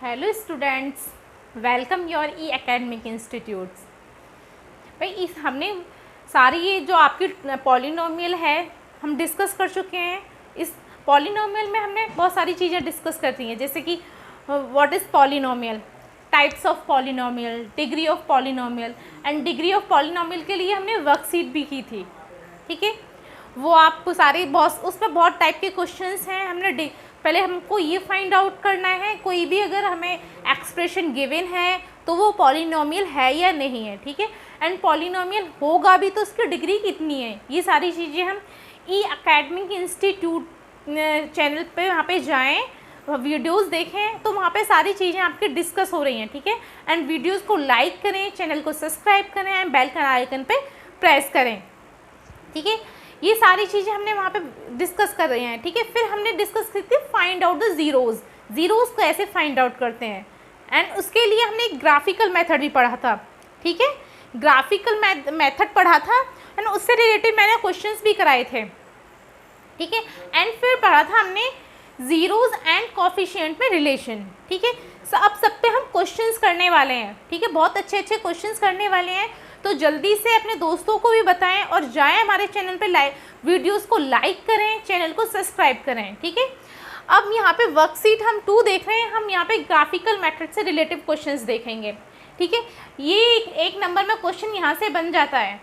Hello students, welcome your E academic institutes. भाई इस हमने सारी ये जो आपकी पॉलिनोमियल है हम डिस्कस कर चुके हैं। इस पॉलिनोमियल में हमने बहुत सारी चीज़ें डिस्कस करती हैं, जैसे कि what is polynomial, types of polynomial, degree of polynomial and degree of polynomial के लिए हमने वर्कशीट भी की थी। ठीक है, वो आपको सारी बहुत उसमें बहुत टाइप के क्वेश्चंस हैं। हमने पहले हमको ये फाइंड आउट करना है कोई भी अगर हमें एक्सप्रेशन गिवन है तो वो पॉलिनोमियल है या नहीं है। ठीक है, एंड पॉलिनोमियल होगा भी तो उसकी डिग्री कितनी है, ये सारी चीज़ें हम ई एकेडमिक इंस्टीट्यूट चैनल पे वहाँ पे जाएं, वीडियोस देखें तो वहाँ पे सारी चीज़ें आपकी डिस्कस हो रही हैं। ठीक है, एंड वीडियोस को लाइक करें, चैनल को सब्सक्राइब करें एंड बेल का आइकन पे प्रेस करें। ठीक है, ये सारी चीज़ें हमने वहाँ पे डिस्कस कर रहे हैं। ठीक है, फिर हमने डिस्कस की थी find out the zeros, zeros को ऐसे फाइंड आउट करते हैं, एंड उसके लिए हमने एक ग्राफिकल मेथड भी पढ़ा था। ठीक है, ग्राफिकल मेथड पढ़ा था एंड उससे रिलेटेड मैंने क्वेश्चंस भी कराए थे। ठीक है, एंड फिर पढ़ा था हमने ज़ीरोज़ एंड कोफिशिएंट में रिलेशन। ठीक है, अब सब पे हम क्वेश्चंस करने वाले हैं। ठीक है, बहुत अच्छे अच्छे क्वेश्चंस करने वाले हैं, तो जल्दी से अपने दोस्तों को भी बताएं और जाएं हमारे चैनल पे वीडियोस को लाइक करें, चैनल को सब्सक्राइब करें। ठीक है, अब यहाँ पे वर्कशीट हम 2 देख रहे हैं, हम यहाँ पे ग्राफिकल मेथड से रिलेटिव क्वेश्चंस देखेंगे। ठीक है, ये एक नंबर में क्वेश्चन यहाँ से बन जाता है।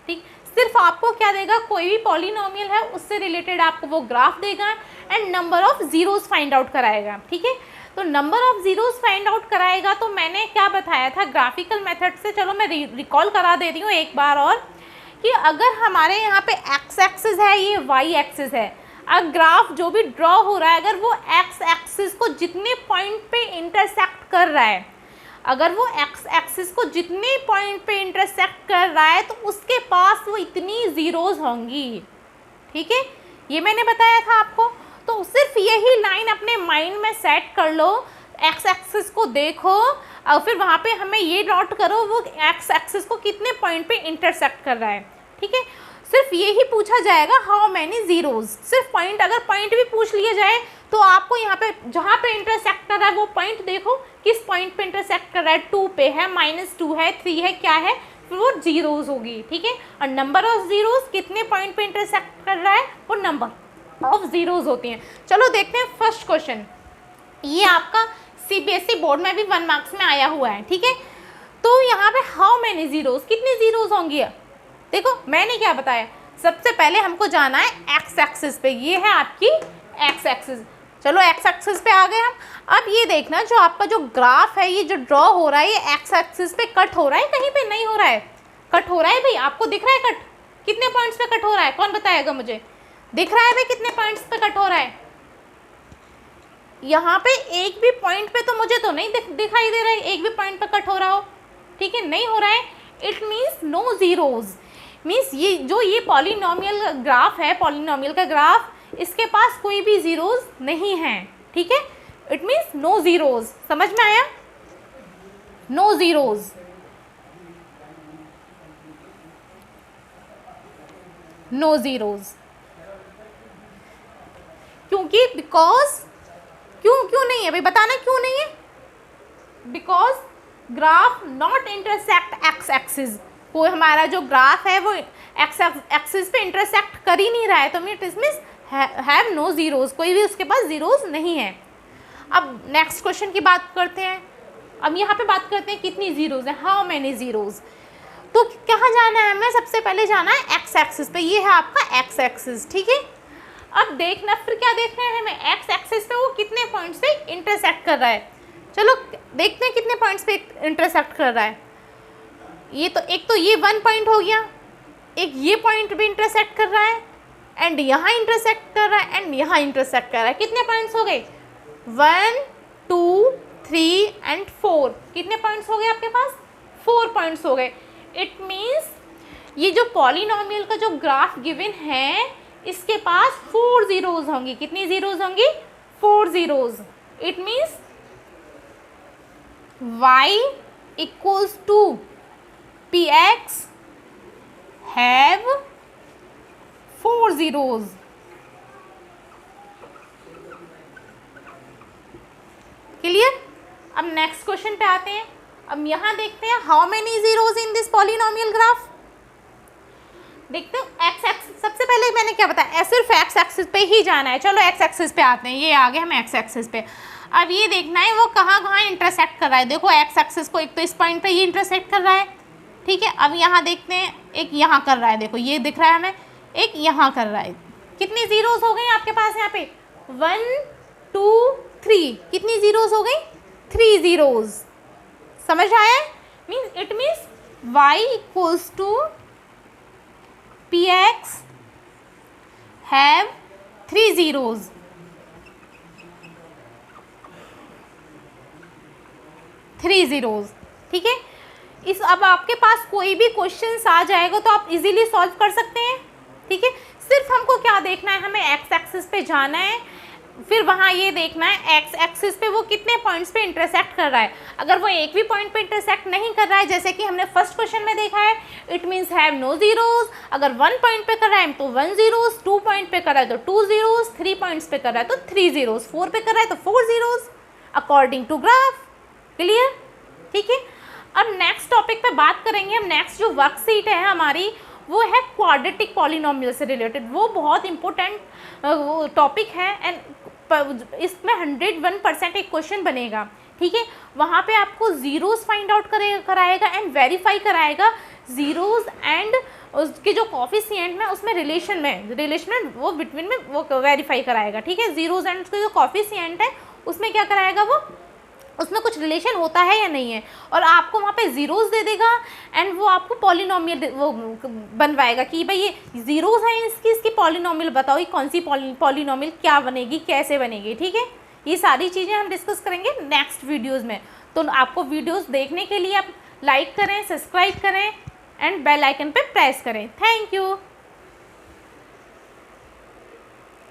ठीक, सिर्फ आपको क्या देगा, कोई भी पॉलिनोमियल है उससे रिलेटेड आपको वो ग्राफ देगा and number of zeros find out कराएगा। ठीक है, तो number of zeros find out कराएगा। तो मैंने क्या बताया था ग्राफिकल मेथड से, चलो मैं रिकॉल करा दे रही हूँ एक बार और, कि अगर हमारे यहाँ पे एक्स एक्सिस है, ये वाई एक्सिस है, अब ग्राफ जो भी ड्रॉ हो रहा है अगर वो एक्स एक्सिस को जितने पॉइंट पे इंटरसेक्ट कर रहा है, अगर वो एक्स एक्सिस को जितने पॉइंट पे इंटरसेक्ट कर रहा है तो उसके पास वो इतनी ज़ीरोज़ होंगी। ठीक है, ये मैंने बताया था आपको। तो सिर्फ यही लाइन अपने माइंड में सेट कर लो, एक्स एक्सिस को देखो और फिर वहाँ पे हमें ये नोट करो वो एक्स एक्सिस को कितने पॉइंट पे इंटरसेक्ट कर रहा है। ठीक है, सिर्फ यही पूछा जाएगा हाउ मैनी ज़ीरोज़। सिर्फ पॉइंट, अगर पॉइंट भी पूछ लिया जाए तो आपको यहाँ पे जहाँ पे इंटरसेक्ट कर रहा है वो पॉइंट देखो किस पॉइंट पे इंटरसेक्ट कर रहा है, 2 पे है, -2 है, 3 है, क्या है, फिर वो ज़ीरोज़ होगी। ठीक है, और नंबर ऑफ ज़ीरोज़ कितने पॉइंट पे इंटरसेक्ट कर रहा है वो नंबर ऑफ ज़ीरोज़ होती हैं। चलो देखते हैं फर्स्ट क्वेश्चन। ये आपका सीबीएसई बोर्ड में भी 1 मार्क्स में आया हुआ है। ठीक है, तो यहाँ पे हाउ मैनी ज़ीरोज़, कितनी ज़ीरोज़ होंगी। देखो मैंने क्या बताया, सबसे पहले हमको जाना है एक्स एक्सिस पे, ये है आपकी एक्स एक्सिस। चलो एक्स एक्सिस पे आ गए हम। अब ये देखना जो आपका जो ग्राफ है ये जो ड्रॉ हो रहा है ये एक्स एक्सिस पे कट हो रहा है, कहीं पे नहीं हो रहा है, कट हो रहा है भाई, आपको दिख रहा है कट, कितने पॉइंट्स पे कट हो रहा है, कौन बताएगा मुझे, दिख रहा है भाई कितने पॉइंट्स पे कट हो रहा है। यहाँ पे एक भी पॉइंट पे तो मुझे तो नहीं दिखाई दे रहा है एक भी पॉइंट पे कट हो रहा हो। ठीक है, नहीं हो रहा है, it means no zeros, means ये जो ये पॉलिनोमियल ग्राफ है, पॉलिनोमियल का ग्राफ, इसके पास कोई भी ज़ीरोज़ नहीं है। ठीक है, इट मीन्स नो ज़ीरोज़, समझ में आया, नो ज़ीरोज़, नो ज़ीरोज़। क्योंकि बिकॉज क्यों नहीं है भाई, बताना क्यों नहीं है, because graph not intersect x axis, कोई हमारा जो ग्राफ है वो एक्स एक्सिस पे इंटरसेक्ट कर ही नहीं रहा है, तो meet means have no zeros, कोई भी उसके पास ज़ीरोज़ नहीं है। अब नेक्स्ट क्वेश्चन की बात करते हैं। अब यहाँ पे बात करते हैं कितनी ज़ीरोज़ है, हाउ मैनी ज़ीरोज़। तो कहाँ जाना है हमें, सबसे पहले जाना है एक्स एक्सिस पे, ये है आपका एक्स एक्सिस। ठीक है, अब देखना फिर क्या देखना है हमें, एक्स एक्सिस पे वो कितने पॉइंट्स पे इंटरसेक्ट कर रहा है। चलो देखते हैं कितने पॉइंट्स पे इंटरसेक्ट कर रहा है। ये तो एक तो ये 1 पॉइंट हो गया, एक ये पॉइंट भी इंटरसेक्ट कर रहा है एंड यहाँ इंटरसेक्ट कर रहा है एंड यहाँ इंटरसेक्ट कर रहा है। कितने पॉइंट्स हो गए, 1 2 3 एंड 4, कितने पॉइंट्स हो गए आपके पास, 4 पॉइंट्स हो गए। इट मीन्स ये जो पॉलिनोमियल का जो ग्राफ गिवन है इसके पास 4 ज़ीरोज़ होंगी, कितनी ज़ीरोज़ होंगी, 4 zeros. It means y equals to px have 4 zeros। Clear, अब नेक्स्ट क्वेश्चन पे आते हैं। अब यहाँ देखते हैं how many zeros in this polynomial graph. देखते हो एक्स एक्सिस, सबसे पहले मैंने क्या बताया, सिर्फ एक्स एक्सिस पे ही जाना है। चलो एक्स एक्सिस पे आते हैं, ये आ गए हम एक्स एक्सिस पे। अब ये देखना है वो कहाँ कहाँ इंटरसेक्ट कर रहा है। देखो एक्स एक्सिस को एक तो इस पॉइंट पे ये इंटरसेक्ट कर रहा है, ठीक है। अब यहाँ देखते हैं एक यहाँ कर रहा है, देखो ये दिख रहा है हमें, एक यहाँ कर रहा है। कितनी जीरोज हो गई आपके पास यहाँ पे, 1 2 3, कितनी जीरोज हो गई, 3 जीरोज। समझ आया, means it means y equals to px have 3 zeros। ठीक है। इस अब आपके पास कोई भी क्वेश्चन आ जाएगा तो आप इजीली सॉल्व कर सकते हैं, ठीक है। सिर्फ हमको क्या देखना है, हमें एक्स एक्सिस पे जाना है, फिर वहाँ ये देखना है एक्स एक्सिस पे वो कितने पॉइंट्स पे इंटरसेक्ट कर रहा है। अगर वो एक भी पॉइंट पे इंटरसेक्ट नहीं कर रहा है, जैसे कि हमने फर्स्ट क्वेश्चन में देखा है, it means have no zeros. अगर 1 पॉइंट पे कर रहा है तो 1 जीरोज, 2 पॉइंट पे कर रहा है तो 2 जीरोज, 3 पॉइंट्स पे कर रहा है तो 3 जीरोज, 4 पे कर रहा है तो 4 zeros, according to graph. Clear, ठीक है। अब नेक्स्ट टॉपिक पे बात करेंगे हम। नेक्स्ट जो वर्कशीट है हमारी वो है क्वाड्रेटिक पॉलिनोमियल से रिलेटेड। वो बहुत इंपॉर्टेंट टॉपिक है एंड इसमें 101% एक क्वेश्चन बनेगा, ठीक है। वहाँ पे आपको जीरोज फाइंड आउट कराएगा एंड वेरीफाई कराएगा जीरोज एंड उसके जो कॉफिशिएंट में उसमें रिलेशन में वो बिटवीन में वो वेरीफाई कराएगा, ठीक है। जीरोज एंड उसके जो कॉफिशिएंट है उसमें क्या कराएगा, वो उसमें कुछ रिलेशन होता है या नहीं है, और आपको वहाँ पे जीरोज दे देगा एंड वो आपको पॉलिनोमियल वो बनवाएगा कि भाई ये जीरोज हैं इसकी पॉलिनोमियल बताओ, ये कौन सी पॉलिनोमियल क्या बनेगी, कैसे बनेगी, ठीक है। ये सारी चीज़ें हम डिस्कस करेंगे नेक्स्ट वीडियोज़ में। तो आपको वीडियोज़ देखने के लिए आप लाइक करें, सब्सक्राइब करें एंड बेल आइकन पे प्रेस करें। Thank you.